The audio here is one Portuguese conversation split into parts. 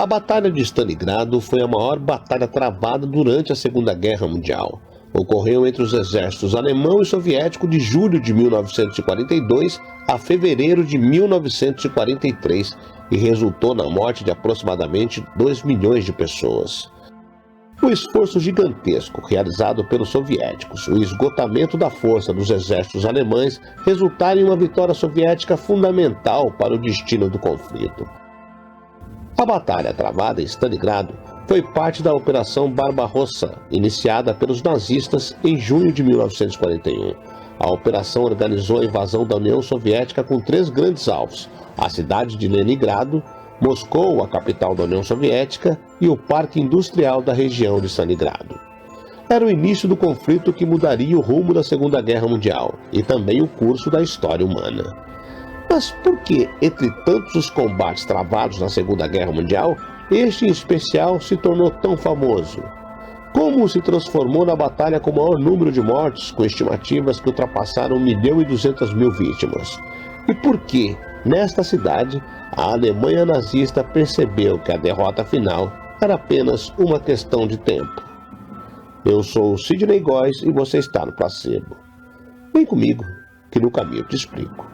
A Batalha de Stalingrado foi a maior batalha travada durante a Segunda Guerra Mundial. Ocorreu entre os exércitos alemão e soviético de julho de 1942 a fevereiro de 1943 e resultou na morte de aproximadamente 2 milhões de pessoas. O esforço gigantesco realizado pelos soviéticos, o esgotamento da força dos exércitos alemães resultaram em uma vitória soviética fundamental para o destino do conflito. A batalha travada em Stalingrado foi parte da Operação Barbarossa, iniciada pelos nazistas em junho de 1941. A operação organizou a invasão da União Soviética com 3 grandes alvos: a cidade de Leningrado, Moscou, a capital da União Soviética, e o parque industrial da região de Stalingrado. Era o início do conflito que mudaria o rumo da Segunda Guerra Mundial e também o curso da história humana. Mas por que, entre tantos os combates travados na Segunda Guerra Mundial, este em especial se tornou tão famoso? Como se transformou na batalha com o maior número de mortes, com estimativas que ultrapassaram 1.200.000 vítimas? E por que, nesta cidade, a Alemanha nazista percebeu que a derrota final era apenas uma questão de tempo? Eu sou o Sidney Góes e você está no Placebo. Vem comigo, que no caminho eu te explico.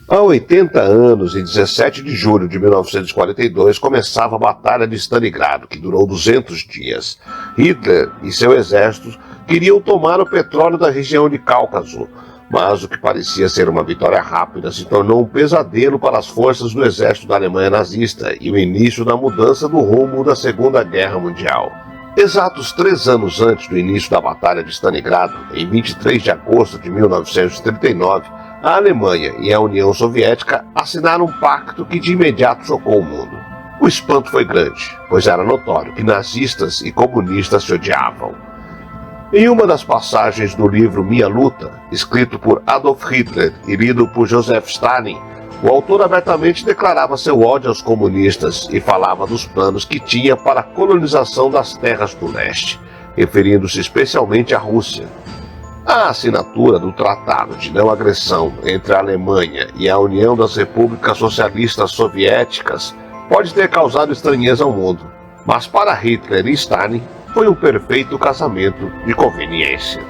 Há 80 anos, em 17 de julho de 1942, começava a Batalha de Stalingrado, que durou 200 dias. Hitler e seu exército queriam tomar o petróleo da região de Cáucaso, mas o que parecia ser uma vitória rápida se tornou um pesadelo para as forças do exército da Alemanha nazista e o início da mudança do rumo da Segunda Guerra Mundial. Exatos 3 anos antes do início da Batalha de Stalingrado, em 23 de agosto de 1939, a Alemanha e a União Soviética assinaram um pacto que de imediato chocou o mundo. O espanto foi grande, pois era notório que nazistas e comunistas se odiavam. Em uma das passagens do livro Minha Luta, escrito por Adolf Hitler e lido por Joseph Stalin, o autor abertamente declarava seu ódio aos comunistas e falava dos planos que tinha para a colonização das terras do leste, referindo-se especialmente à Rússia. A assinatura do Tratado de Não Agressão entre a Alemanha e a União das Repúblicas Socialistas Soviéticas pode ter causado estranheza ao mundo, mas para Hitler e Stalin foi um perfeito casamento de conveniência.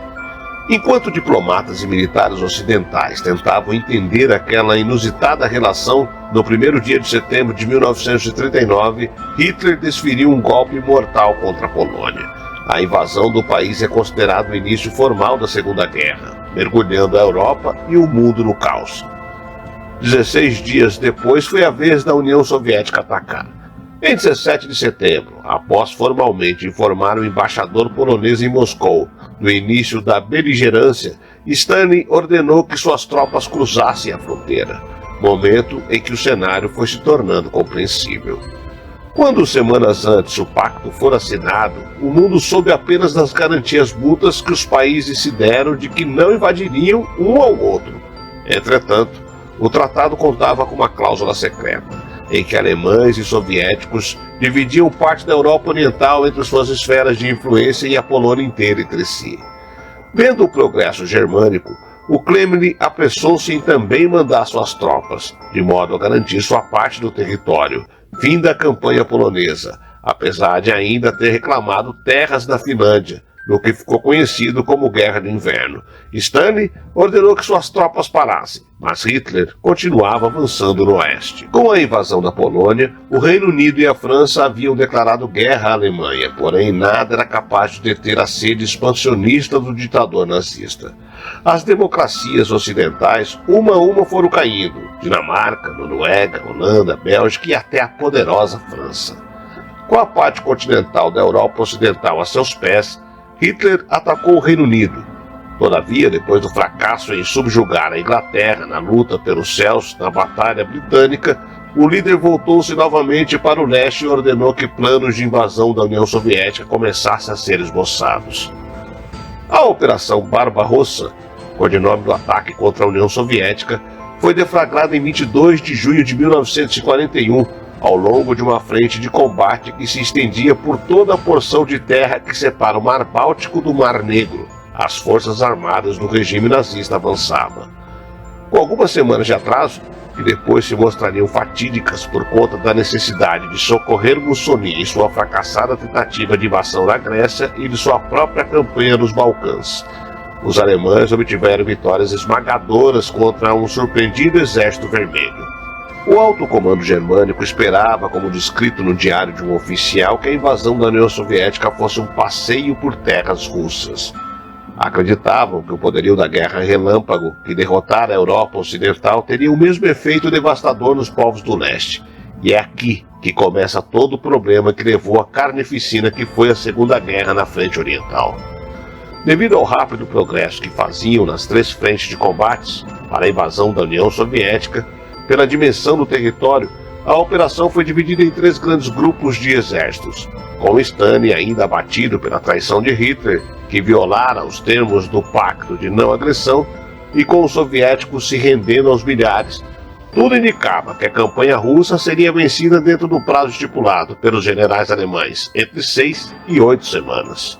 Enquanto diplomatas e militares ocidentais tentavam entender aquela inusitada relação, no 1º dia de setembro de 1939, Hitler desferiu um golpe mortal contra a Polônia. A invasão do país é considerado o início formal da Segunda Guerra, mergulhando a Europa e o mundo no caos. 16 dias depois foi a vez da União Soviética atacar. Em 17 de setembro, após formalmente informar o embaixador polonês em Moscou do início da beligerância, Stalin ordenou que suas tropas cruzassem a fronteira, momento em que o cenário foi se tornando compreensível. Quando semanas antes o pacto for assinado, o mundo soube apenas das garantias mútuas que os países se deram de que não invadiriam um ao outro. Entretanto, o tratado contava com uma cláusula secreta, em que alemães e soviéticos dividiam parte da Europa Oriental entre suas esferas de influência e a Polônia inteira entre si. Vendo o progresso germânico, o Kremlin apressou-se em também mandar suas tropas, de modo a garantir sua parte do território, fim da campanha polonesa, apesar de ainda ter reclamado terras da Finlândia, no que ficou conhecido como Guerra de Inverno. Stalin ordenou que suas tropas parassem, mas Hitler continuava avançando no oeste. Com a invasão da Polônia, o Reino Unido e a França haviam declarado guerra à Alemanha, porém nada era capaz de deter a sede expansionista do ditador nazista. As democracias ocidentais, uma a uma, foram caindo: Dinamarca, Noruega, Holanda, Bélgica e até a poderosa França. Com a parte continental da Europa Ocidental a seus pés, Hitler atacou o Reino Unido. Todavia, depois do fracasso em subjugar a Inglaterra na luta pelos céus na Batalha Britânica, o líder voltou-se novamente para o leste e ordenou que planos de invasão da União Soviética começassem a ser esboçados. A Operação Barbarossa, codinome do ataque contra a União Soviética, foi deflagrada em 22 de junho de 1941, ao longo de uma frente de combate que se estendia por toda a porção de terra que separa o Mar Báltico do Mar Negro. As forças armadas do regime nazista avançavam. Com algumas semanas de atraso, que depois se mostrariam fatídicas por conta da necessidade de socorrer Mussolini em sua fracassada tentativa de invasão da Grécia e de sua própria campanha nos Balcãs, os alemães obtiveram vitórias esmagadoras contra um surpreendido exército vermelho. O alto comando germânico esperava, como descrito no diário de um oficial, que a invasão da União Soviética fosse um passeio por terras russas. Acreditavam que o poderio da guerra relâmpago, que derrotara a Europa Ocidental, teria o mesmo efeito devastador nos povos do leste. E é aqui que começa todo o problema que levou à carnificina que foi a Segunda Guerra na frente oriental. Devido ao rápido progresso que faziam nas 3 frentes de combates para a invasão da União Soviética, pela dimensão do território, a operação foi dividida em 3 grandes grupos de exércitos, com Stalin ainda abatido pela traição de Hitler, que violara os termos do Pacto de Não Agressão, e com os soviéticos se rendendo aos milhares. Tudo indicava que a campanha russa seria vencida dentro do prazo estipulado pelos generais alemães, entre 6 e 8 semanas.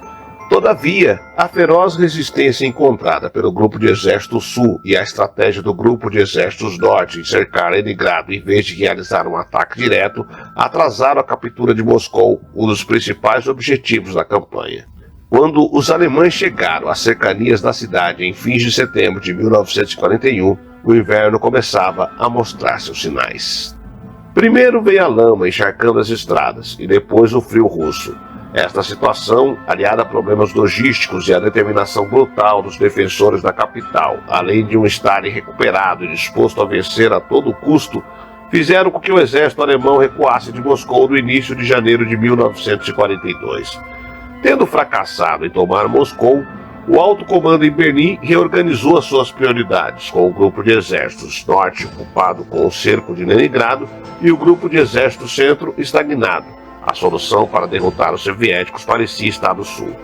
Todavia, a feroz resistência encontrada pelo Grupo de Exércitos Sul e a estratégia do Grupo de Exércitos Norte em cercar Leningrado em vez de realizar um ataque direto, atrasaram a captura de Moscou, um dos principais objetivos da campanha. Quando os alemães chegaram às cercanias da cidade em fins de setembro de 1941, o inverno começava a mostrar seus sinais. Primeiro veio a lama encharcando as estradas e depois o frio russo. Esta situação, aliada a problemas logísticos e a determinação brutal dos defensores da capital, além de um estarem recuperado e disposto a vencer a todo custo, fizeram com que o exército alemão recuasse de Moscou no início de janeiro de 1942. Tendo fracassado em tomar Moscou, o alto comando em Berlim reorganizou as suas prioridades, com o grupo de exércitos norte ocupado com o cerco de Leningrado e o grupo de exército centro estagnado. A solução para derrotar os soviéticos parecia estar no sul.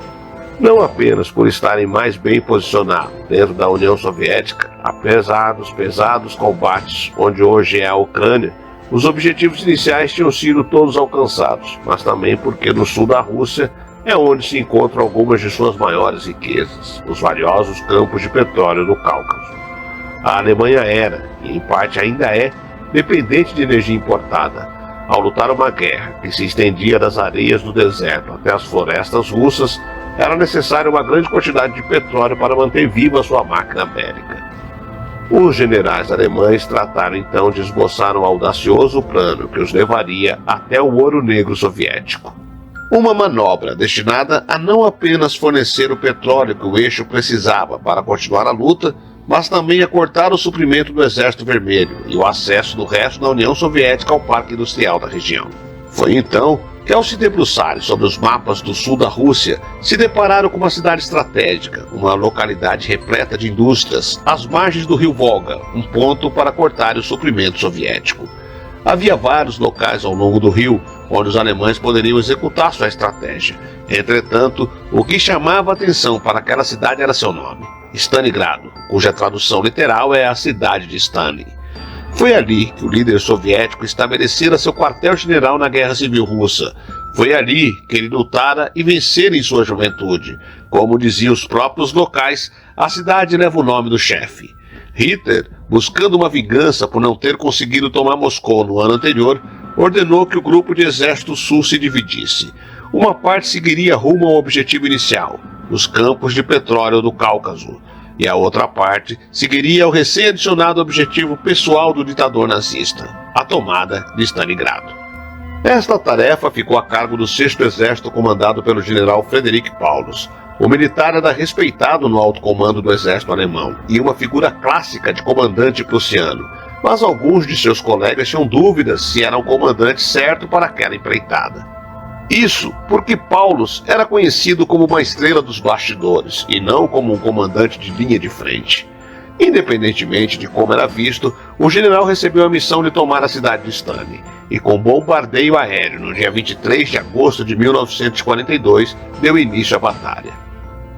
Não apenas por estarem mais bem posicionados dentro da União Soviética, apesar dos pesados combates onde hoje é a Ucrânia, os objetivos iniciais tinham sido todos alcançados, mas também porque no sul da Rússia é onde se encontram algumas de suas maiores riquezas, os valiosos campos de petróleo do Cáucaso. A Alemanha era, e em parte ainda é, dependente de energia importada. Ao lutar uma guerra que se estendia das areias do deserto até as florestas russas, era necessária uma grande quantidade de petróleo para manter viva sua máquina bélica. Os generais alemães trataram então de esboçar um audacioso plano que os levaria até o ouro negro soviético. Uma manobra destinada a não apenas fornecer o petróleo que o eixo precisava para continuar a luta, mas também a cortar o suprimento do Exército Vermelho e o acesso do resto da União Soviética ao parque industrial da região. Foi então que, ao se debruçarem sobre os mapas do sul da Rússia, se depararam com uma cidade estratégica, uma localidade repleta de indústrias, às margens do rio Volga, um ponto para cortar o suprimento soviético. Havia vários locais ao longo do rio onde os alemães poderiam executar sua estratégia. Entretanto, o que chamava a atenção para aquela cidade era seu nome: Stalingrado, cuja tradução literal é a cidade de Stalin. Foi ali que o líder soviético estabelecera seu quartel-general na Guerra Civil Russa. Foi ali que ele lutara e vencera em sua juventude. Como diziam os próprios locais, a cidade leva o nome do chefe. Hitler, buscando uma vingança por não ter conseguido tomar Moscou no ano anterior, ordenou que o grupo de exército sul se dividisse. Uma parte seguiria rumo ao objetivo inicial, os campos de petróleo do Cáucaso, e a outra parte seguiria ao recém-adicionado objetivo pessoal do ditador nazista, a tomada de Stalingrado. Esta tarefa ficou a cargo do 6º Exército comandado pelo general Frederick Paulus. O militar era respeitado no alto comando do exército alemão e uma figura clássica de comandante prussiano, mas alguns de seus colegas tinham dúvidas se era o comandante certo para aquela empreitada. Isso porque Paulus era conhecido como uma estrela dos bastidores e não como um comandante de linha de frente. Independentemente de como era visto, o general recebeu a missão de tomar a cidade de Stanley, e com bombardeio aéreo no dia 23 de agosto de 1942 deu início à batalha.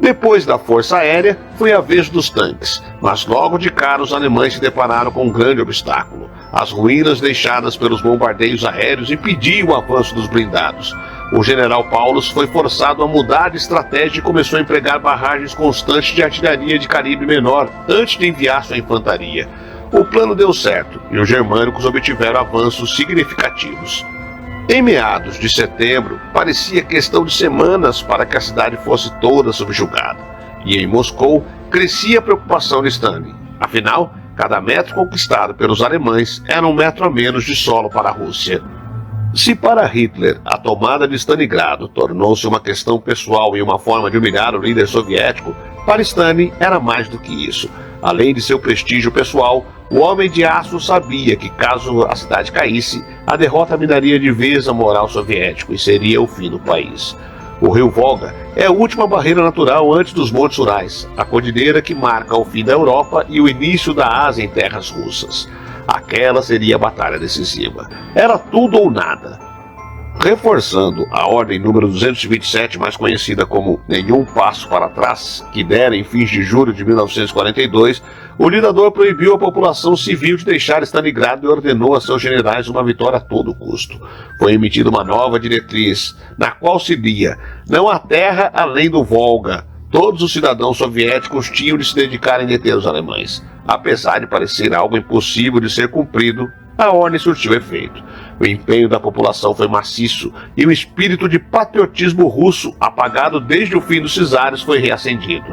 Depois da força aérea, foi a vez dos tanques, mas logo de cara os alemães se depararam com um grande obstáculo. As ruínas deixadas pelos bombardeios aéreos impediam o avanço dos blindados. O general Paulus foi forçado a mudar de estratégia e começou a empregar barragens constantes de artilharia de calibre menor antes de enviar sua infantaria. O plano deu certo e os germânicos obtiveram avanços significativos. Em meados de setembro, parecia questão de semanas para que a cidade fosse toda subjugada. E em Moscou, crescia a preocupação de Stalin. Afinal, cada metro conquistado pelos alemães era um metro a menos de solo para a Rússia. Se para Hitler a tomada de Stalingrado tornou-se uma questão pessoal e uma forma de humilhar o líder soviético, para Stalin era mais do que isso. Além de seu prestígio pessoal, o homem de aço sabia que, caso a cidade caísse, a derrota minaria de vez a moral soviético e seria o fim do país. O rio Volga é a última barreira natural antes dos Montes Urais, a cordilheira que marca o fim da Europa e o início da Ásia em terras russas. Aquela seria a batalha decisiva. Era tudo ou nada. Reforçando a ordem número 227, mais conhecida como Nenhum Passo para Trás, que dera em fins de julho de 1942, o ditador proibiu a população civil de deixar Stalingrado e ordenou a seus generais uma vitória a todo custo. Foi emitida uma nova diretriz, na qual se lia: não há terra além do Volga. Todos os cidadãos soviéticos tinham de se dedicar em deter os alemães. Apesar de parecer algo impossível de ser cumprido, a ordem surtiu efeito. O empenho da população foi maciço e o espírito de patriotismo russo, apagado desde o fim dos czares, foi reacendido.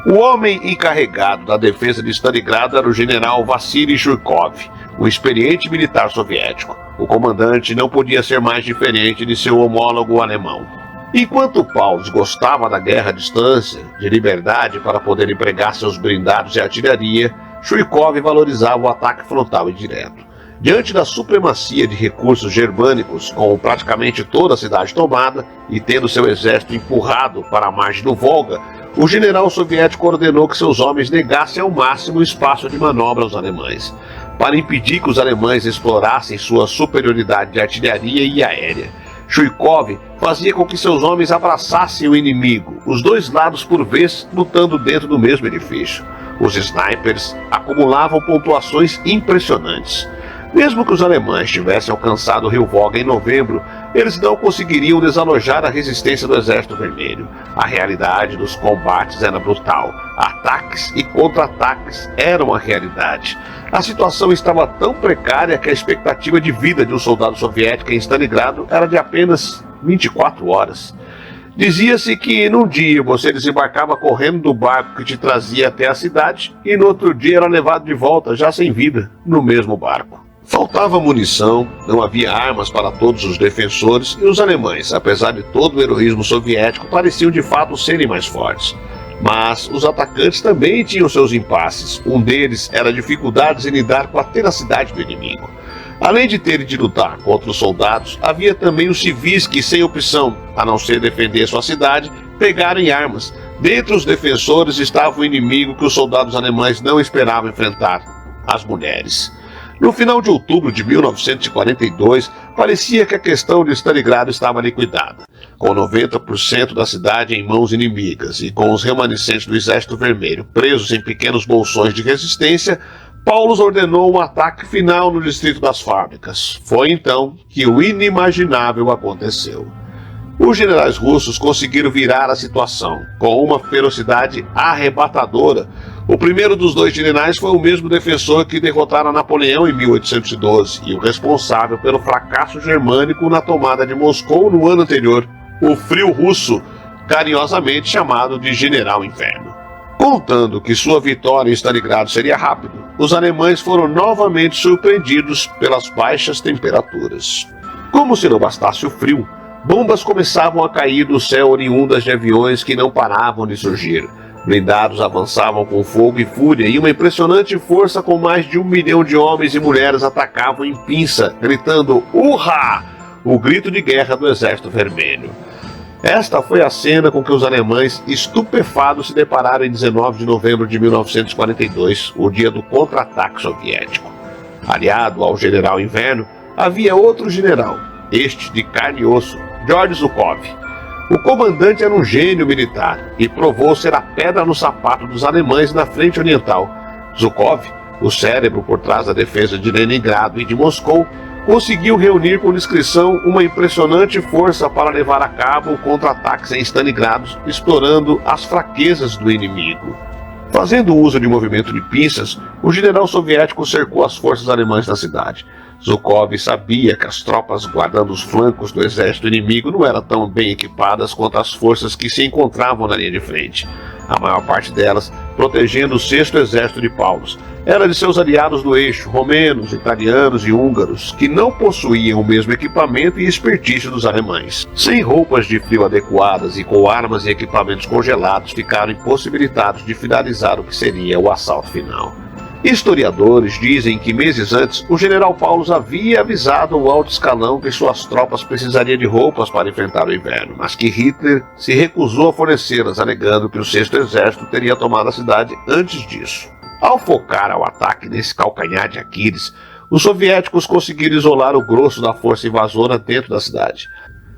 O homem encarregado da defesa de Stalingrado era o general Vassili Zhukov, um experiente militar soviético. O comandante não podia ser mais diferente de seu homólogo alemão. Enquanto Paulus gostava da guerra à distância, de liberdade para poder empregar seus blindados e artilharia, Zhukov valorizava o ataque frontal e direto. Diante da supremacia de recursos germânicos, com praticamente toda a cidade tomada e tendo seu exército empurrado para a margem do Volga, o general soviético ordenou que seus homens negassem ao máximo o espaço de manobra aos alemães, para impedir que os alemães explorassem sua superioridade de artilharia e aérea. Zhukov fazia com que seus homens abraçassem o inimigo, os dois lados por vez, lutando dentro do mesmo edifício. Os snipers acumulavam pontuações impressionantes. Mesmo que os alemães tivessem alcançado o rio Volga em novembro, eles não conseguiriam desalojar a resistência do Exército Vermelho. A realidade dos combates era brutal. Ataques e contra-ataques eram a realidade. A situação estava tão precária que a expectativa de vida de um soldado soviético em Stalingrado era de apenas 24 horas. Dizia-se que num dia você desembarcava correndo do barco que te trazia até a cidade e no outro dia era levado de volta, já sem vida, no mesmo barco. Faltava munição, não havia armas para todos os defensores e os alemães, apesar de todo o heroísmo soviético, pareciam de fato serem mais fortes. Mas os atacantes também tinham seus impasses. Um deles era dificuldades em lidar com a tenacidade do inimigo. Além de terem de lutar contra os soldados, havia também os civis que, sem opção, a não ser defender sua cidade, pegaram em armas. Dentre os defensores estava o inimigo que os soldados alemães não esperavam enfrentar: as mulheres. No final de outubro de 1942, parecia que a questão de Stalingrado estava liquidada. Com 90% da cidade em mãos inimigas e com os remanescentes do Exército Vermelho presos em pequenos bolsões de resistência, Paulus ordenou um ataque final no distrito das fábricas. Foi então que o inimaginável aconteceu. Os generais russos conseguiram virar a situação, com uma ferocidade arrebatadora. O primeiro dos dois generais foi o mesmo defensor que derrotara Napoleão em 1812 e o responsável pelo fracasso germânico na tomada de Moscou no ano anterior, o frio russo, carinhosamente chamado de General Inverno. Contando que sua vitória em Stalingrado seria rápida, os alemães foram novamente surpreendidos pelas baixas temperaturas. Como se não bastasse o frio, bombas começavam a cair do céu oriundas de aviões que não paravam de surgir. Blindados avançavam com fogo e fúria e uma impressionante força com mais de 1 milhão de homens e mulheres atacavam em pinça, gritando "Urra!". o grito de guerra do Exército Vermelho. Esta foi a cena com que os alemães, estupefados, se depararam em 19 de novembro de 1942, o dia do contra-ataque soviético. Aliado ao general Inverno, havia outro general, este de carne e osso, George Zhukov. O comandante era um gênio militar e provou ser a pedra no sapato dos alemães na frente oriental. Zhukov, o cérebro por trás da defesa de Leningrado e de Moscou, conseguiu reunir com discrição uma impressionante força para levar a cabo contra-ataques em Stalingrado, explorando as fraquezas do inimigo. Fazendo uso de movimento de pinças, o general soviético cercou as forças alemãs na cidade. Zhukov sabia que as tropas guardando os flancos do exército inimigo não eram tão bem equipadas quanto as forças que se encontravam na linha de frente. A maior parte delas protegendo o 6º Exército de Paulus. Era de seus aliados do eixo, romenos, italianos e húngaros, que não possuíam o mesmo equipamento e expertise dos alemães. Sem roupas de frio adequadas e com armas e equipamentos congelados, ficaram impossibilitados de finalizar o que seria o assalto final. Historiadores dizem que meses antes, o general Paulus havia avisado o alto escalão que suas tropas precisariam de roupas para enfrentar o inverno, mas que Hitler se recusou a fornecê-las, alegando que o 6º Exército teria tomado a cidade antes disso. Ao focar ao ataque nesse calcanhar de Aquiles, os soviéticos conseguiram isolar o grosso da força invasora dentro da cidade.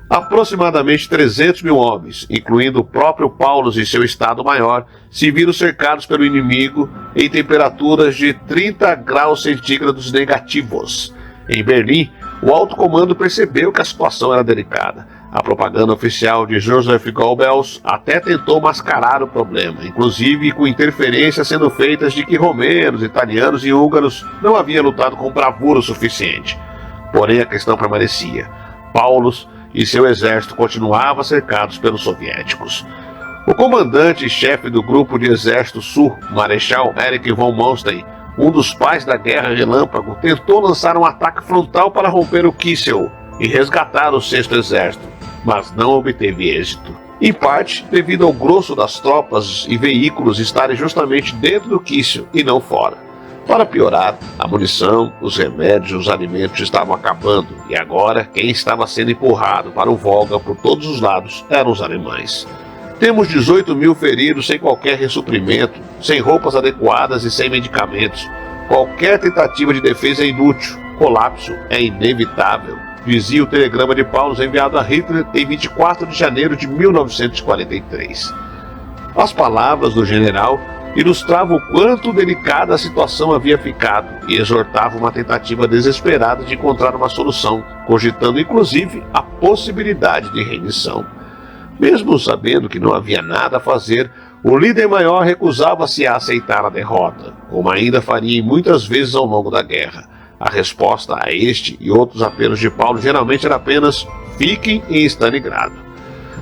Aproximadamente 300 mil homens, incluindo o próprio Paulus e seu Estado-Maior, se viram cercados pelo inimigo em temperaturas de 30 graus centígrados negativos. Em Berlim, o alto comando percebeu que a situação era delicada. A propaganda oficial de Joseph Goebbels até tentou mascarar o problema, inclusive com interferências sendo feitas de que romenos, italianos e húngaros não haviam lutado com bravura o suficiente. Porém, a questão permanecia. Paulus e seu exército continuavam cercados pelos soviéticos. O comandante e chefe do grupo de exército sul, Marechal Erich von Manstein, um dos pais da Guerra Relâmpago, tentou lançar um ataque frontal para romper o Kissel e resgatar o 6º Exército, mas não obteve êxito. Em parte, devido ao grosso das tropas e veículos estarem justamente dentro do Kissel e não fora. Para piorar, a munição, os remédios e os alimentos estavam acabando, e agora quem estava sendo empurrado para o Volga por todos os lados eram os alemães. Temos 18 mil feridos sem qualquer ressuprimento, sem roupas adequadas e sem medicamentos. Qualquer tentativa de defesa é inútil, colapso é inevitável, dizia o telegrama de Paulus enviado a Hitler em 24 de janeiro de 1943. As palavras do general ilustrava o quanto delicada a situação havia ficado e exortava uma tentativa desesperada de encontrar uma solução, cogitando inclusive a possibilidade de rendição. Mesmo sabendo que não havia nada a fazer, o líder maior recusava-se a aceitar a derrota, como ainda faria muitas vezes ao longo da guerra. A resposta a este e outros apelos de Paulo geralmente era apenas "fiquem em Stalingrado".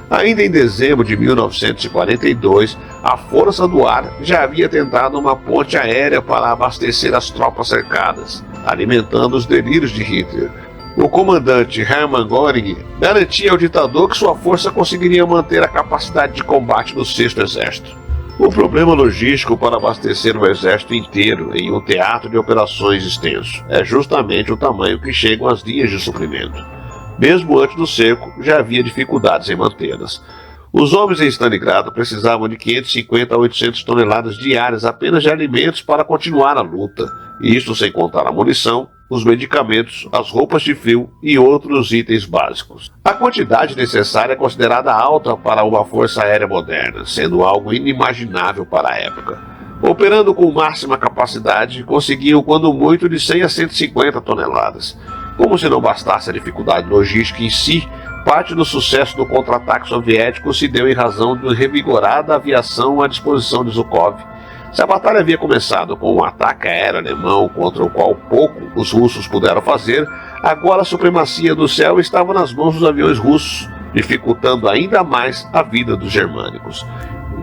Ainda em dezembro de 1942, a Força do Ar já havia tentado uma ponte aérea para abastecer as tropas cercadas, alimentando os delírios de Hitler. O comandante Hermann Göring garantia ao ditador que sua força conseguiria manter a capacidade de combate do 6º Exército. O problema logístico para abastecer o exército inteiro em um teatro de operações extenso é justamente o tamanho que chegam as linhas de suprimento. Mesmo antes do cerco, já havia dificuldades em mantê-las. Os homens em Stalingrado precisavam de 550 a 800 toneladas diárias apenas de alimentos para continuar a luta, e isso sem contar a munição, os medicamentos, as roupas de frio e outros itens básicos. A quantidade necessária é considerada alta para uma força aérea moderna, sendo algo inimaginável para a época. Operando com máxima capacidade, conseguiam quando muito de 100 a 150 toneladas. Como se não bastasse a dificuldade logística em si, parte do sucesso do contra-ataque soviético se deu em razão de revigorada aviação à disposição de Zhukov. Se a batalha havia começado com um ataque aéreo alemão contra o qual pouco os russos puderam fazer, agora a supremacia do céu estava nas mãos dos aviões russos, dificultando ainda mais a vida dos germânicos.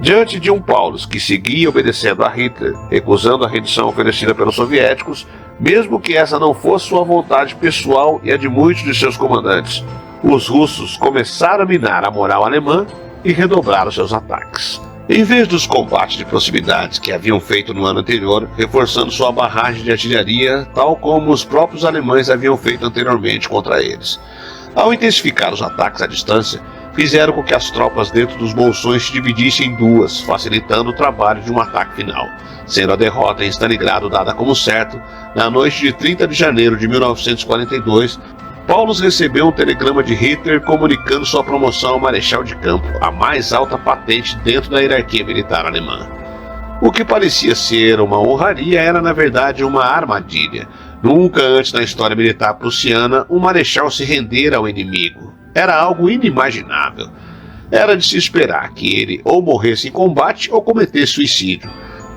Diante de um Paulus que seguia obedecendo a Hitler, recusando a rendição oferecida pelos soviéticos, mesmo que essa não fosse sua vontade pessoal e a de muitos de seus comandantes, os russos começaram a minar a moral alemã e redobraram seus ataques. Em vez dos combates de proximidade que haviam feito no ano anterior, reforçando sua barragem de artilharia, tal como os próprios alemães haviam feito anteriormente contra eles. Ao intensificar os ataques à distância, fizeram com que as tropas dentro dos bolsões se dividissem em duas, facilitando o trabalho de um ataque final, sendo a derrota em Stalingrado dada como certo. Na noite de 30 de janeiro de 1942, Paulus recebeu um telegrama de Hitler comunicando sua promoção ao marechal de campo, a mais alta patente dentro da hierarquia militar alemã. O que parecia ser uma honraria era na verdade uma armadilha. Nunca antes na história militar prussiana um marechal se render ao inimigo. Era algo inimaginável. Era de se esperar que ele ou morresse em combate ou cometesse suicídio.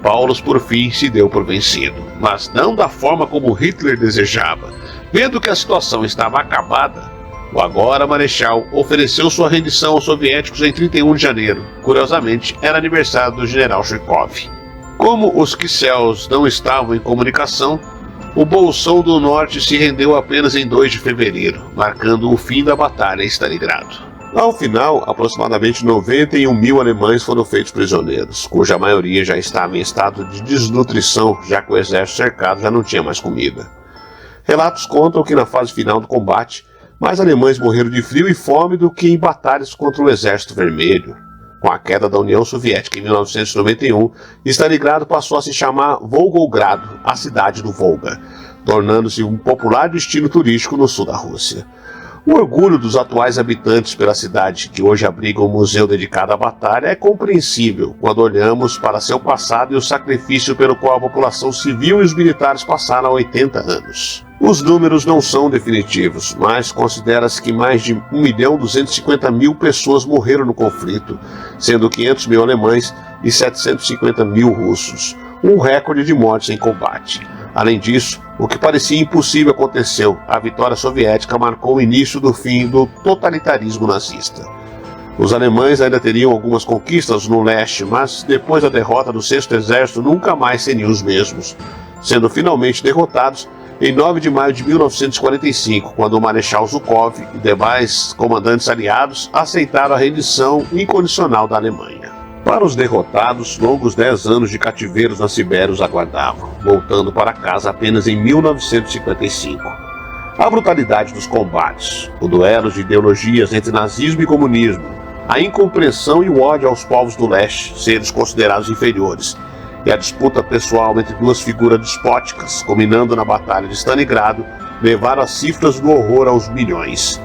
Paulus por fim se deu por vencido, mas não da forma como Hitler desejava. Vendo que a situação estava acabada, o agora marechal ofereceu sua rendição aos soviéticos em 31 de janeiro. Curiosamente, era aniversário do general Zhukov. Como os Kissels não estavam em comunicação, o Bolsão do Norte se rendeu apenas em 2 de fevereiro, marcando o fim da batalha em Stalingrado. Ao final, aproximadamente 91 mil alemães foram feitos prisioneiros, cuja maioria já estava em estado de desnutrição, já que o exército cercado já não tinha mais comida. Relatos contam que na fase final do combate, mais alemães morreram de frio e fome do que em batalhas contra o Exército Vermelho. Com a queda da União Soviética em 1991, Stalingrado passou a se chamar Volgogrado, a cidade do Volga, tornando-se um popular destino turístico no sul da Rússia. O orgulho dos atuais habitantes pela cidade, que hoje abriga um museu dedicado à batalha, é compreensível quando olhamos para seu passado e o sacrifício pelo qual a população civil e os militares passaram há 80 anos. Os números não são definitivos, mas considera-se que mais de 1.250.000 pessoas morreram no conflito, sendo 500 mil alemães e 750 mil russos, um recorde de mortes em combate. Além disso, o que parecia impossível aconteceu. A vitória soviética marcou o início do fim do totalitarismo nazista. Os alemães ainda teriam algumas conquistas no leste, mas depois da derrota do 6º Exército nunca mais seriam os mesmos, sendo finalmente derrotados em 9 de maio de 1945, quando o Marechal Zhukov e demais comandantes aliados aceitaram a rendição incondicional da Alemanha. Para os derrotados, longos 10 anos de cativeiros na Sibéria os aguardavam, voltando para casa apenas em 1955. A brutalidade dos combates, o duelo de ideologias entre nazismo e comunismo, a incompreensão e o ódio aos povos do leste, seres considerados inferiores, e a disputa pessoal entre duas figuras despóticas, culminando na Batalha de Stalingrado, levaram as cifras do horror aos milhões.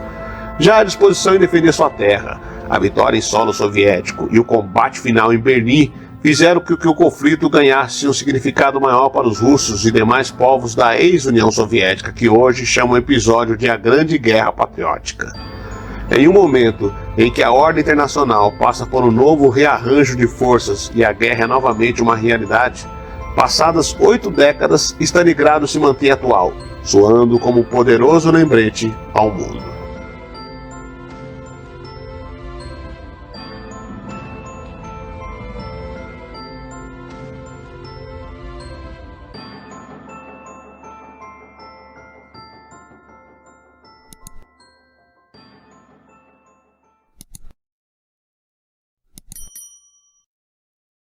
Já a disposição em defender sua terra, a vitória em solo soviético e o combate final em Berlim fizeram com que o conflito ganhasse um significado maior para os russos e demais povos da ex-União Soviética, que hoje chamam o episódio de a Grande Guerra Patriótica. Em um momento em que a ordem internacional passa por um novo rearranjo de forças e a guerra é novamente uma realidade, passadas 8 décadas, Stalingrado se mantém atual, soando como um poderoso lembrete ao mundo.